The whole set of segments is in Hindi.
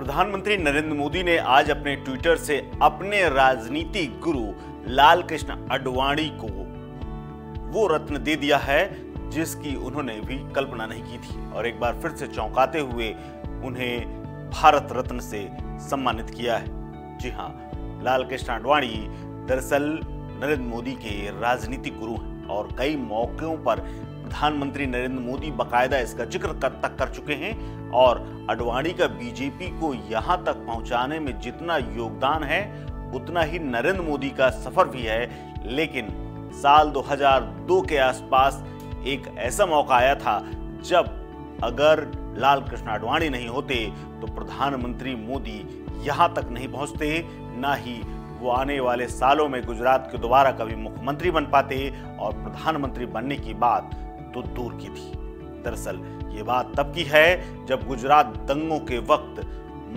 प्रधानमंत्री नरेंद्र मोदी ने आज अपने ट्विटर से अपने राजनीतिक गुरु लाल कृष्ण आडवाणी को वो रत्न दे दिया है जिसकी उन्होंने भी कल्पना नहीं की थी और एक बार फिर से चौंकाते हुए उन्हें भारत रत्न से सम्मानित किया है। जी हां, लाल कृष्ण आडवाणी दरअसल नरेंद्र मोदी के राजनीतिक गुरु हैं और कई मौकों पर प्रधानमंत्री नरेंद्र मोदी बकायदा इसका जिक्र तक कर चुके हैं और आडवाणी का बीजेपी को यहां तक पहुंचाने में जितना योगदान है उतना ही नरेंद्र मोदी का सफर भी है। लेकिन साल 2002 के आसपास एक ऐसा मौका आया था जब अगर लाल कृष्ण आडवाणी नहीं होते तो प्रधानमंत्री मोदी यहां तक नहीं पहुंचते, ना ही वो आने वाले सालों में गुजरात के दोबारा कभी मुख्यमंत्री बन पाते और प्रधानमंत्री बनने की बात तो दूर की थी। दरअसल ये बात तब की है जब गुजरात दंगों के वक्त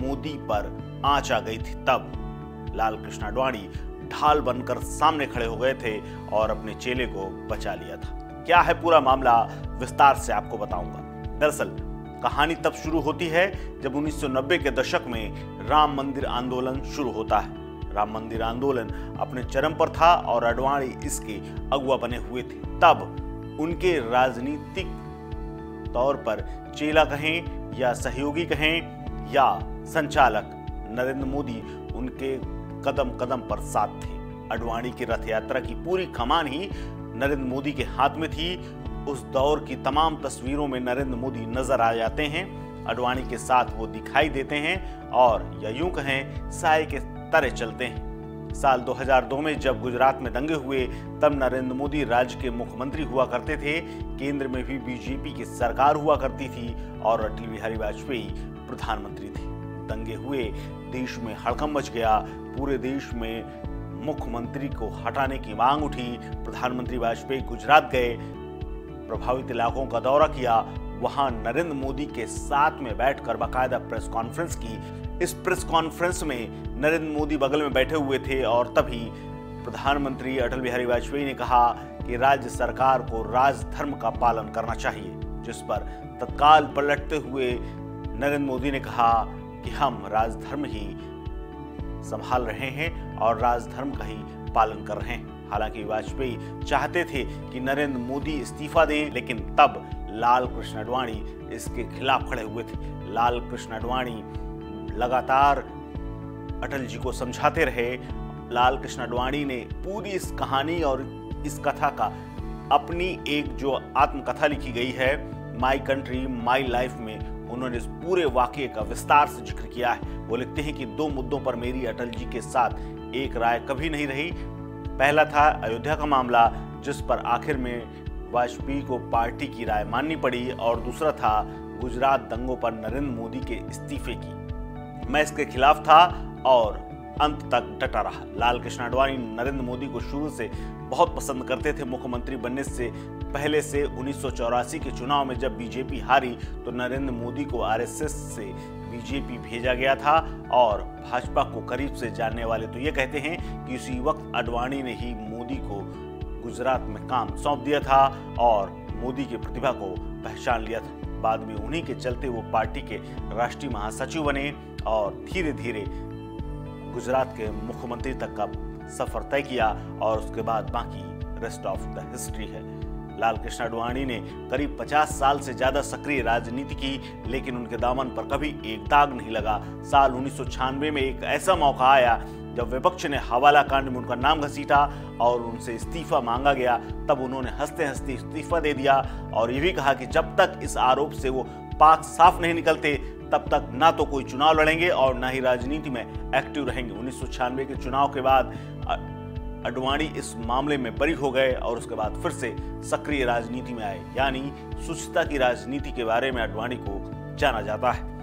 मोदी पर आंच आ गई थी। तब लाल कृष्ण आडवाणी ढाल बनकर सामने खड़े हो गए थे और अपने चेले को बचा लिया था। क्या है पूरा मामला, विस्तार से आपको बताऊंगा। दरअसल कहानी तब शुरू होती है जब 1990 के दशक में राम मंदिर आंदोलन शुरू होता है। राम मंदिर आंदोलन अपने चरम पर था और आडवाणी इसके अगुवा बने हुए थे। तब उनके राजनीतिक तौर पर चेला कहें या सहयोगी कहें या संचालक, नरेंद्र मोदी उनके कदम कदम पर साथ थे। आडवाणी की रथ यात्रा की पूरी कमान ही नरेंद्र मोदी के हाथ में थी। उस दौर की तमाम तस्वीरों में नरेंद्र मोदी नजर आ जाते हैं, आडवाणी के साथ वो दिखाई देते हैं और या यूं कहें साए के तरह चलते हैं। साल 2002 में जब गुजरात में दंगे हुए तब नरेंद्र मोदी राज्य के मुख्यमंत्री हुआ करते थे। केंद्र में भी बीजेपी की सरकार हुआ करती थी और अटल बिहारी वाजपेयी प्रधानमंत्री थे। दंगे हुए, देश में हड़कंप मच गया, पूरे देश में मुख्यमंत्री को हटाने की मांग उठी। प्रधानमंत्री वाजपेयी गुजरात गए, प्रभावित इलाकों का दौरा किया, वहां नरेंद्र मोदी के साथ में बैठकर बाकायदा प्रेस कॉन्फ्रेंस की। इस प्रेस कॉन्फ्रेंस में नरेंद्र मोदी बगल में बैठे हुए थे और तभी प्रधानमंत्री अटल बिहारी वाजपेयी ने कहा कि राज्य सरकार को राजधर्म का पालन करना चाहिए, जिस पर तत्काल पलटते हुए नरेंद्र मोदी ने कहा कि हम राजधर्म ही संभाल रहे हैं और राजधर्म का ही पालन कर रहे हैं। हालांकि वाजपेयी चाहते थे कि नरेंद्र मोदी इस्तीफा दें, लेकिन तब लाल कृष्ण आडवाणी इसके खिलाफ खड़े हुए थे। लाल कृष्ण आडवाणी लगातार अटल जी को समझाते रहे। लाल कृष्ण आडवाणी ने पूरी इस कहानी और इस कथा का अपनी एक जो आत्मकथा लिखी गई है, माई कंट्री माई लाइफ में उन्होंने इस पूरे वाकये का विस्तार से जिक्र किया है। वो लिखते हैं कि 2 मुद्दों पर मेरी अटल जी के साथ एक राय कभी नहीं रही। पहला था अयोध्या का मामला, जिस पर आखिर में वाजपेयी को पार्टी की राय माननी पड़ी, और दूसरा था गुजरात दंगों पर नरेंद्र मोदी के इस्तीफे की। मैं इसके खिलाफ था और अंत तक डटा रहा। लाल कृष्ण आडवाणी नरेंद्र मोदी को शुरू से बहुत पसंद करते थे। मुख्यमंत्री बनने से पहले से 1984 के चुनाव में जब बीजेपी हारी तो नरेंद्र मोदी को आरएसएस से बीजेपी भेजा गया था और भाजपा को करीब से जानने वाले तो ये कहते हैं कि उसी वक्त आडवाणी ने ही मोदी को गुजरात में काम सौंप दिया था और मोदी की प्रतिभा को पहचान लिया था। बाद में उन्हीं के चलते वो पार्टी के राष्ट्रीय महासचिव बने और धीरे धीरे गुजरात के मुख्यमंत्री तक का सफर तय किया और उसके बाद बाकी रेस्ट ऑफ द हिस्ट्री है। लाल कृष्ण आडवाणी ने करीब 50 साल से ज्यादा सक्रिय राजनीति की, लेकिन उनके दामन पर कभी एक दाग नहीं लगा। साल 1996 में एक ऐसा मौका आया जब विपक्ष ने हवाला कांड में उनका नाम घसीटा और उनसे इस्तीफा मांगा गया। तब उन्होंने हंसते हंसते इस्तीफा दे दिया और ये भी कहा कि जब तक इस आरोप से वो पाक साफ नहीं निकलते तब तक ना तो कोई चुनाव लड़ेंगे और ना ही राजनीति में एक्टिव रहेंगे। 1996 के चुनाव के बाद आडवाणी इस मामले में बरी हो गए और उसके बाद फिर से सक्रिय राजनीति में आए, यानी सुचिता की राजनीति के बारे में आडवाणी को जाना जाता है।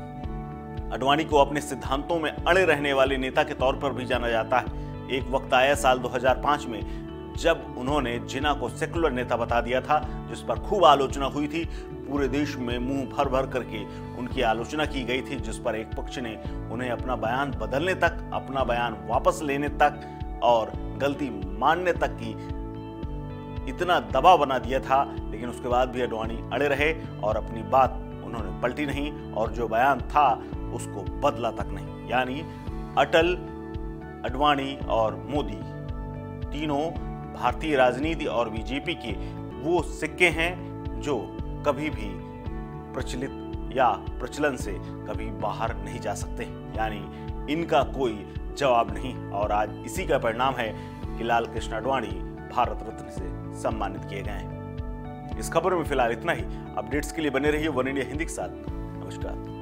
आडवाणी को अपने सिद्धांतों में अड़े रहने वाले नेता के तौर पर भी जाना जाता है। एक वक्त आया साल 2005 में जब उन्होंने जिन्ना को सेकुलर नेता बता दिया था, जिस पर खूब आलोचना हुई थी। पूरे देश में मुंह भर भर करके उनकी आलोचना की गई थी, जिस पर एक पक्ष ने उन्हें अपना बयान बदलने तक, अपना बयान वापस लेने तक और गलती मानने तक की इतना दबाव बना दिया था। लेकिन उसके बाद भी आडवाणी अड़े रहे और अपनी बात उन्होंने पलटी नहीं और जो बयान था उसको बदला तक नहीं। यानी अटल, आडवाणी और मोदी तीनों भारतीय राजनीति और बीजेपी के वो सिक्के हैं जो कभी भी प्रचलित या प्रचलन से कभी बाहर नहीं जा सकते। यानी इनका कोई जवाब नहीं। और आज इसी का परिणाम है कि लाल कृष्ण आडवाणी भारत रत्न से सम्मानित किए गए हैं। इस खबर में फिलहाल इतना ही। अपडेट्स के लिए बने रहिए वन इंडिया हिंदी के साथ। नमस्कार।